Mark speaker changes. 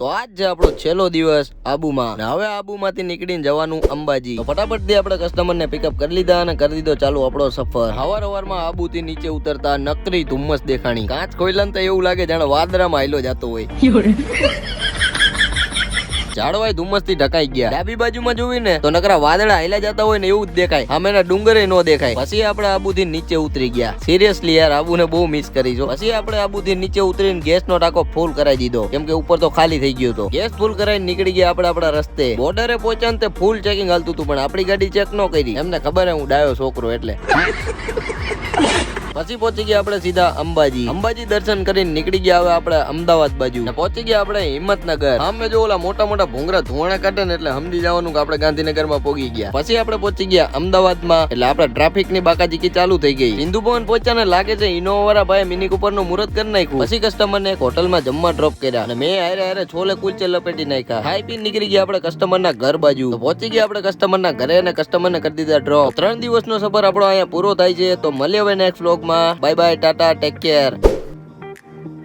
Speaker 1: તો આજ છે આપણો છેલ્લો દિવસ આબુમાં અને હવે આબુમાંથી નીકળીને જવાનું અંબાજી. તો ફટાફટથી આપણે કસ્ટમરને પિકઅપ કરી લીધા અને કરી દીધો ચાલુ આપણો સફર. હવારમાં આબુથી નીચે ઉતરતા નકરી ધુમ્મસ દેખાણી. કાચ ખોઈલાને તો એવું લાગે જાણે વાદળામાં હાલ્યો જતો હોય. ઝાડવાય ધુમ્મસ થી ઢકાઈ ગયા. ડાબી બાજુમાં જોઈને તો નકરા વાદળા હાલ્યા જતા હોય ને એવું જ દેખાય. સામેના ડુંગરે નો દેખાય. પછી આપણે આબુથી નીચે ઉતરી ગયા. સિરિયસલી યાર આબુને બહુ મિસ કરી છો. પછી આપણે આબુથી નીચે ઉતરીને ગેસનો ટાંકો ફૂલ કરાવી દીધો, કેમ કે ઉપર તો ખાલી થઈ ગયો હતો. ગેસ ફૂલ કરાવીને નીકળી ગયા આપણે આપણા રસ્તે. બોર્ડરે પહોંચ્યા ને તે ફૂલ ચેકિંગ હાલતું હતું, પણ આપણી ગાડી ચેક ન કરી. એમને ખબર હું ડાયો છોકરો એટલે. પછી પહોંચી ગયા આપણે સીધા અંબાજી દર્શન કરીને નીકળી ગયા હવે આપણે અમદાવાદ બાજુ. પહોંચી ગયા આપણે હિંમતનગર. સામે જો ઓલા મોટા મોટા ભૂંગરા ધુવાણા કાઢે ને એટલે સમજી જવાનું કે આપણે ગાંધીનગરમાં પહોંચી ગયા. પછી આપણે પહોંચી ગયા અમદાવાદમાં, એટલે આપણે ટ્રાફિક ની બાકાજીકી ચાલુ થઈ ગઈ. સિંધુ ભવન પહોંચ્યા ને લાગે છે ઇનોવા વાળા ભાઈ મિની કુપર નું મુહૂર્ત કરી નાખ્યું. પછી કસ્ટમર ને એક હોટલમાં જમવા ડ્રોપ કર્યા અને મેં હારે છોલે કુલચે લપેટી નાખ્યા. ખાઈ પી નીકળી ગયા આપણે કસ્ટમર ના ઘર બાજુ. પહોંચી ગયા આપણે કસ્ટમર ના ઘરે અને કસ્ટમર ને કરી દીધા ડ્રોપ. 3 દિવસનો સફર આપણો અહીંયા પૂરો થાય છે. તો મળીએ હવે નેક્સ્ટ વ્લોગમાં. Bye bye, Tata, take care.